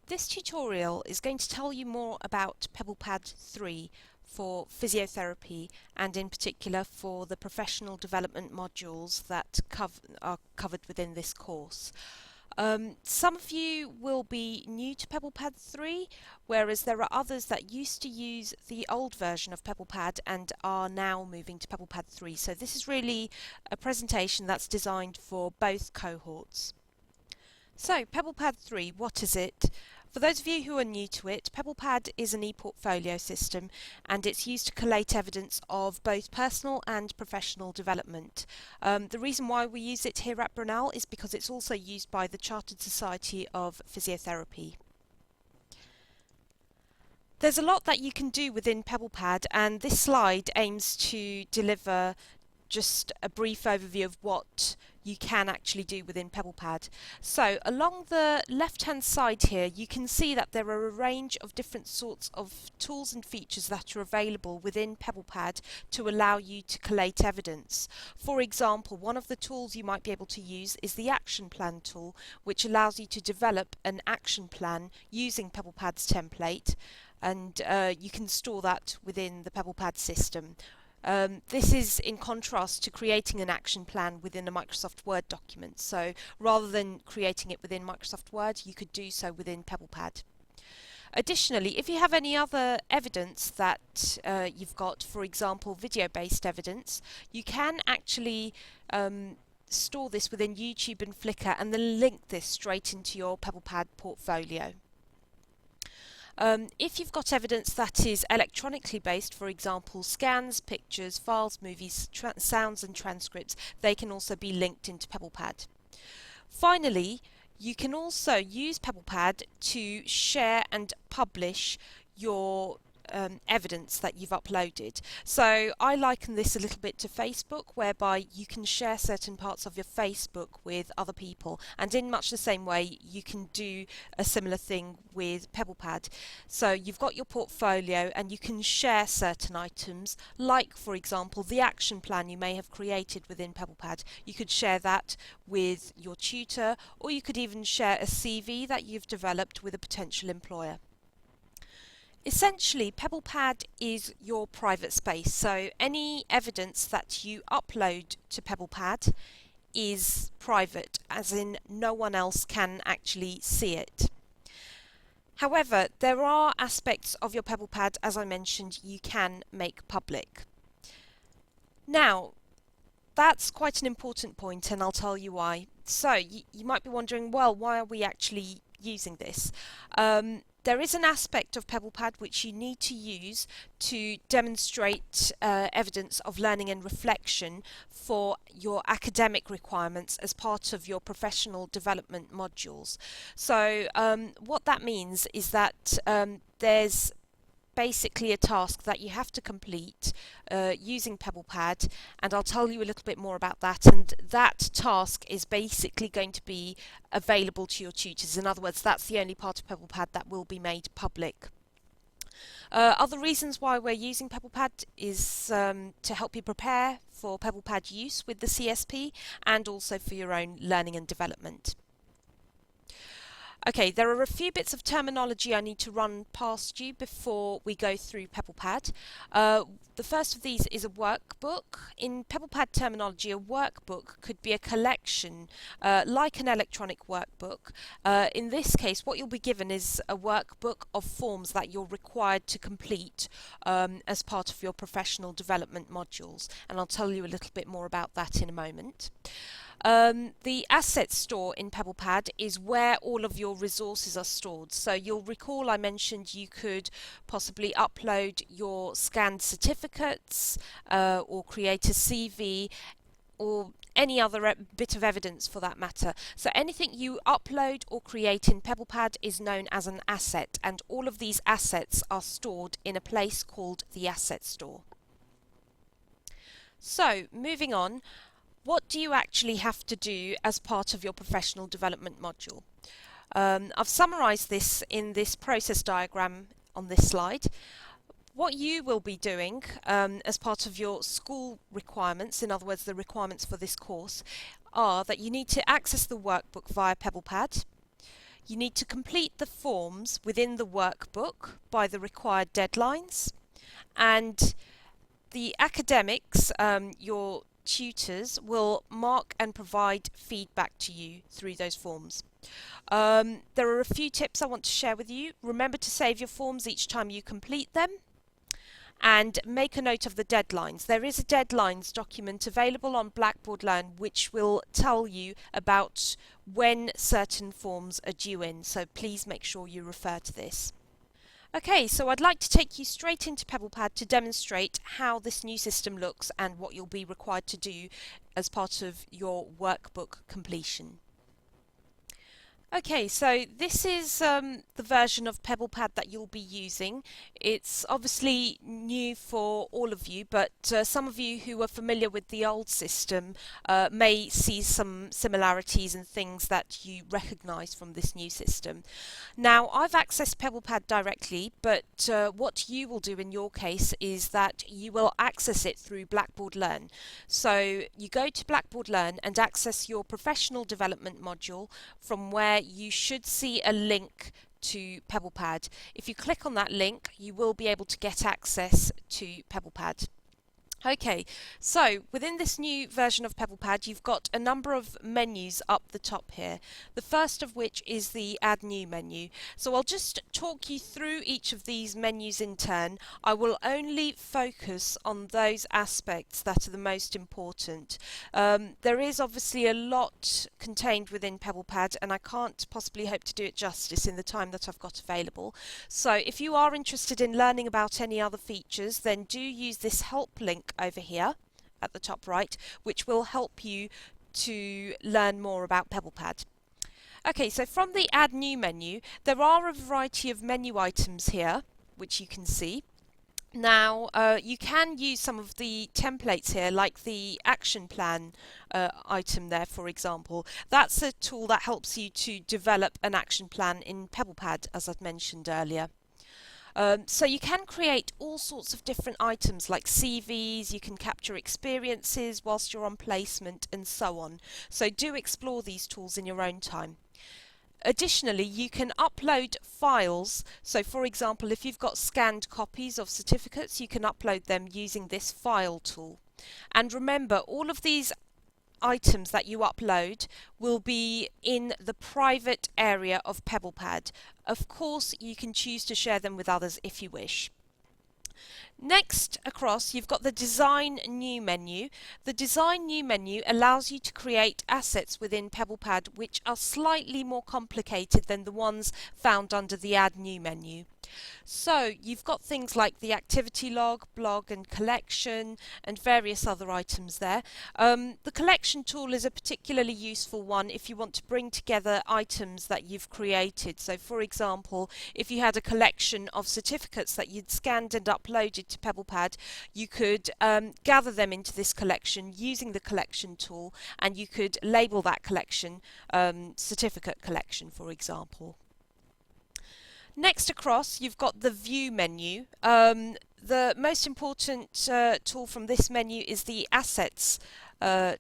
This tutorial is going to tell you more about PebblePad 3 for physiotherapy and in particular for the professional development modules that are covered within this course. Some of you will be new to PebblePad 3, whereas there are others that used to use the old version of PebblePad and are now moving to PebblePad 3. So this is really a presentation that's designed for both cohorts. So, PebblePad 3, what is it? For those of you who are new to it, PebblePad is an e-portfolio system and it's used to collate evidence of both personal and professional development. The reason why we use it here at Brunel is because it's also used by the Chartered Society of Physiotherapy. There's a lot that you can do within PebblePad, and this slide aims to deliver just a brief overview of what you can actually do within PebblePad. So along the left hand side here you can see that there are a range of different sorts of tools and features that are available within PebblePad to allow you to collate evidence. For example, one of the tools you might be able to use is the action plan tool, which allows you to develop an action plan using PebblePad's template, and you can store that within the PebblePad system. This is in contrast to creating an action plan within a Microsoft Word document. So rather than creating it within Microsoft Word, you could do so within PebblePad. Additionally, if you have any other evidence that you've got, for example, video-based evidence, you can actually store this within YouTube and Flickr and then link this straight into your PebblePad portfolio. If you've got evidence that is electronically based, for example scans, pictures, files, movies, sounds and transcripts, they can also be linked into PebblePad. Finally, you can also use PebblePad to share and publish your evidence that you've uploaded. So I liken this a little bit to Facebook, whereby you can share certain parts of your Facebook with other people, and in much the same way you can do a similar thing with PebblePad. So you've got your portfolio and you can share certain items, like for example the action plan you may have created within PebblePad. You could share that with your tutor, or you could even share a CV that you've developed with a potential employer. Essentially, PebblePad is your private space, so any evidence that you upload to PebblePad is private, as in no one else can actually see it. However, there are aspects of your PebblePad, as I mentioned, you can make public. Now, that's quite an important point, and I'll tell you why. So, you might be wondering, well, why are we actually using this? There is an aspect of PebblePad which you need to use to demonstrate evidence of learning and reflection for your academic requirements as part of your professional development modules. So what that means is that there's basically a task that you have to complete using PebblePad, and I'll tell you a little bit more about that, and that task is basically going to be available to your tutors. In other words, that's the only part of PebblePad that will be made public. Other reasons why we're using PebblePad is to help you prepare for PebblePad use with the CSP and also for your own learning and development. Okay, there are a few bits of terminology I need to run past you before we go through PebblePad. The first of these is a workbook. In PebblePad terminology, a workbook could be a collection like an electronic workbook. In this case, what you'll be given is a workbook of forms that you're required to complete as part of your professional development modules, and I'll tell you a little bit more about that in a moment. The asset store in PebblePad is where all of your resources are stored. So you'll recall I mentioned you could possibly upload your scanned certificates or create a CV or any other bit of evidence for that matter. So anything you upload or create in PebblePad is known as an asset, and all of these assets are stored in a place called the asset store. So moving on, what do you actually have to do as part of your professional development module? I've summarised this in this process diagram on this slide. What you will be doing as part of your school requirements, in other words the requirements for this course, are that you need to access the workbook via PebblePad. You need to complete the forms within the workbook by the required deadlines, and the academics, your tutors, will mark and provide feedback to you through those forms. There are a few tips I want to share with you. Remember to save your forms each time you complete them, and make a note of the deadlines. There is a deadlines document available on Blackboard Learn which will tell you about when certain forms are due in, so please make sure you refer to this. Okay, so I'd like to take you straight into PebblePad to demonstrate how this new system looks and what you'll be required to do as part of your workbook completion. Okay, so this is the version of PebblePad that you'll be using. It's obviously new for all of you, but some of you who are familiar with the old system may see some similarities and things that you recognise from this new system. Now, I've accessed PebblePad directly, but what you will do in your case is that you will access it through Blackboard Learn. So you go to Blackboard Learn and access your professional development module, from where you should see a link to PebblePad. If you click on that link, you will be able to get access to PebblePad. Okay, so within this new version of PebblePad, you've got a number of menus up the top here. The first of which is the Add New menu. So I'll just talk you through each of these menus in turn. I will only focus on those aspects that are the most important. There is obviously a lot contained within PebblePad, and I can't possibly hope to do it justice in the time that I've got available. So if you are interested in learning about any other features, then do use this help link over here at the top right, which will help you to learn more about PebblePad. Okay, so from the Add New menu, there are a variety of menu items here, which you can see. Now, you can use some of the templates here, like the action plan item there, for example. That's a tool that helps you to develop an action plan in PebblePad, as I've mentioned earlier. So you can create all sorts of different items like CVs, you can capture experiences whilst you're on placement and so on. So do explore these tools in your own time. Additionally, you can upload files. So for example, if you've got scanned copies of certificates, you can upload them using this file tool. And remember, all of these items that you upload will be in the private area of PebblePad. Of course, you can choose to share them with others if you wish. Next across, you've got the Design New menu. The Design New menu allows you to create assets within PebblePad which are slightly more complicated than the ones found under the Add New menu. So you've got things like the activity log, blog and collection, and various other items there. The collection tool is a particularly useful one if you want to bring together items that you've created. So for example, if you had a collection of certificates that you'd scanned and uploaded to PebblePad, you could gather them into this collection using the collection tool, and you could label that collection certificate collection, for example. Next across, you've got the View menu. The most important tool from this menu is the Assets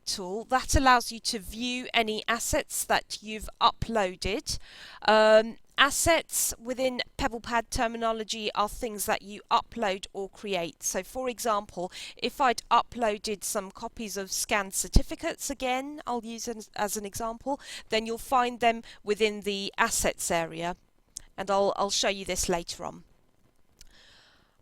tool. That allows you to view any assets that you've uploaded. Assets within PebblePad terminology are things that you upload or create. So for example, if I'd uploaded some copies of scanned certificates, again I'll use as an example, then you'll find them within the Assets area. And I'll show you this later on.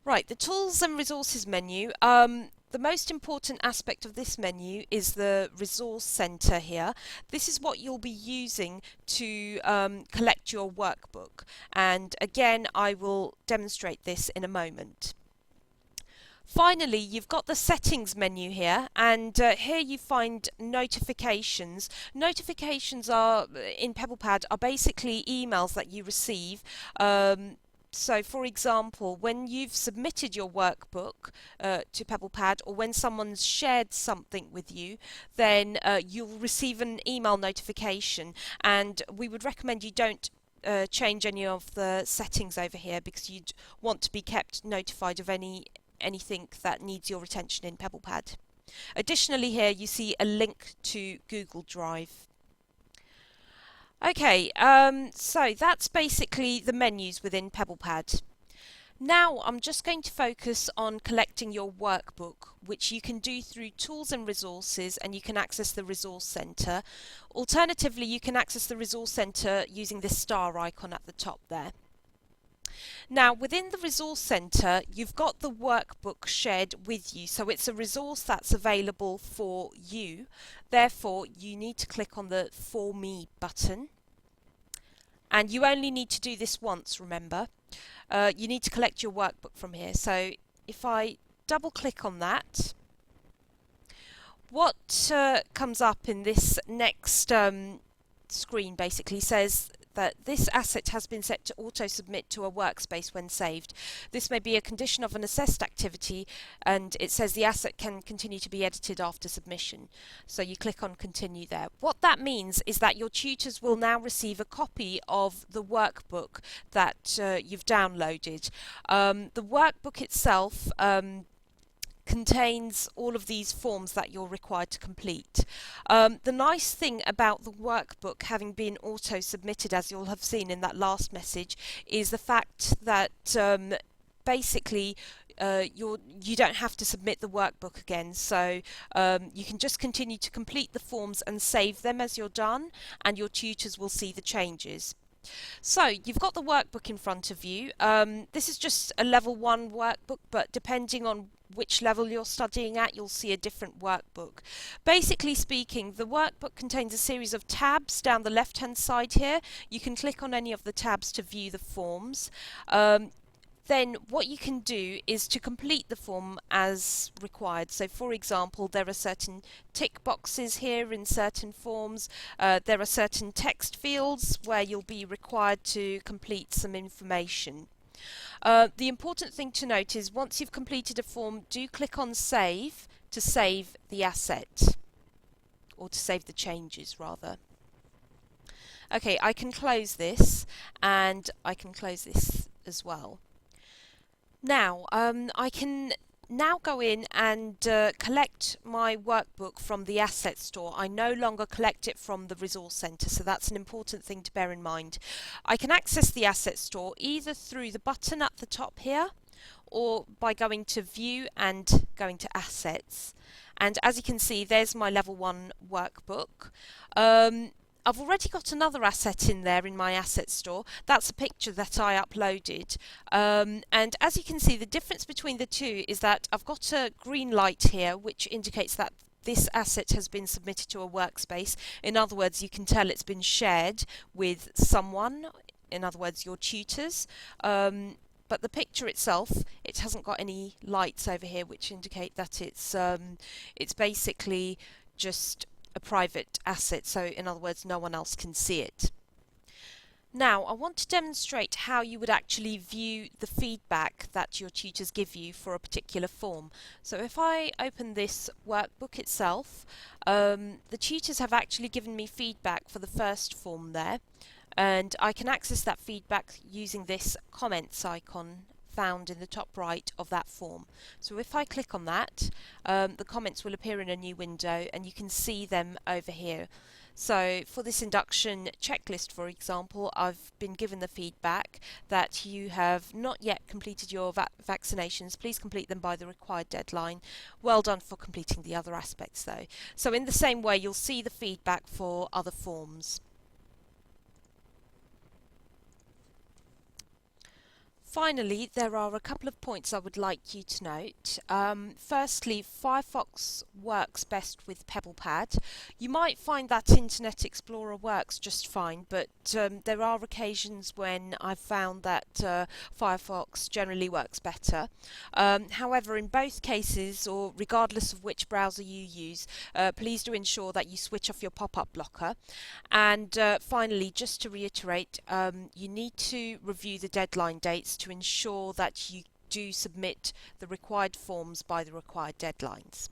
Right, the Tools and Resources menu. The most important aspect of this menu is the Resource Centre here. This is what you'll be using to collect your workbook. And again, I will demonstrate this in a moment. Finally, you've got the Settings menu here, and here you find notifications. Notifications are in PebblePad are basically emails that you receive. So for example, when you've submitted your workbook to PebblePad, or when someone's shared something with you, then you'll receive an email notification, and we would recommend you don't change any of the settings over here, because you'd want to be kept notified of anything that needs your attention in PebblePad. Additionally, here you see a link to Google Drive. Okay, so that's basically the menus within PebblePad. Now I'm just going to focus on collecting your workbook, which you can do through Tools and Resources, and you can access the Resource Centre. Alternatively, you can access the Resource Centre using this star icon at the top there. Now, within the Resource Centre, you've got the workbook shared with you, so it's a resource that's available for you. Therefore, you need to click on the For Me button, and you only need to do this once, remember. You need to collect your workbook from here. So if I double click on that, what comes up in this next screen basically says that this asset has been set to auto-submit to a workspace when saved. This may be a condition of an assessed activity, and it says the asset can continue to be edited after submission. So you click on continue there. What that means is that your tutors will now receive a copy of the workbook that you've downloaded. The workbook itself contains all of these forms that you're required to complete. The nice thing about the workbook having been auto-submitted, as you'll have seen in that last message, is the fact that basically you don't have to submit the workbook again, so you can just continue to complete the forms and save them as you're done, and your tutors will see the changes. So you've got the workbook in front of you. This is just a level 1 workbook, but depending on which level you're studying at, you'll see a different workbook. Basically speaking, the workbook contains a series of tabs down the left hand side here. You can click on any of the tabs to view the forms. Then what you can do is to complete the form as required. So for example, there are certain tick boxes here in certain forms. There are certain text fields where you'll be required to complete some information. The important thing to note is once you've completed a form, do click on save to save the asset, or to save the changes rather. Okay, I can close this, and I can close this as well. Now, I can now go in and collect my workbook from the asset store. I no longer collect it from the resource centre, so that's an important thing to bear in mind. I can access the asset store either through the button at the top here, or by going to view and going to assets. And as you can see, there's my level 1 workbook. I've already got another asset in there in my asset store. That's a picture that I uploaded. And as you can see, the difference between the two is that I've got a green light here, which indicates that this asset has been submitted to a workspace. In other words, you can tell it's been shared with someone, in other words, your tutors. But the picture itself, it hasn't got any lights over here which indicate that it's basically just a private asset, so in other words no one else can see it. Now I want to demonstrate how you would actually view the feedback that your tutors give you for a particular form. So if I open this workbook itself, the tutors have actually given me feedback for the first form there, and I can access that feedback using this comments icon found in the top right of that form. So if I click on that, the comments will appear in a new window, and you can see them over here. So for this induction checklist, for example, I've been given the feedback that you have not yet completed your vaccinations. Please complete them by the required deadline. Well done for completing the other aspects though. So in the same way, you'll see the feedback for other forms. Finally, there are a couple of points I would like you to note. Firstly, Firefox works best with PebblePad. You might find that Internet Explorer works just fine, but there are occasions when I've found that Firefox generally works better. However, in both cases, or regardless of which browser you use, please do ensure that you switch off your pop-up blocker. And finally, just to reiterate, you need to review the deadline dates to ensure that you do submit the required forms by the required deadlines.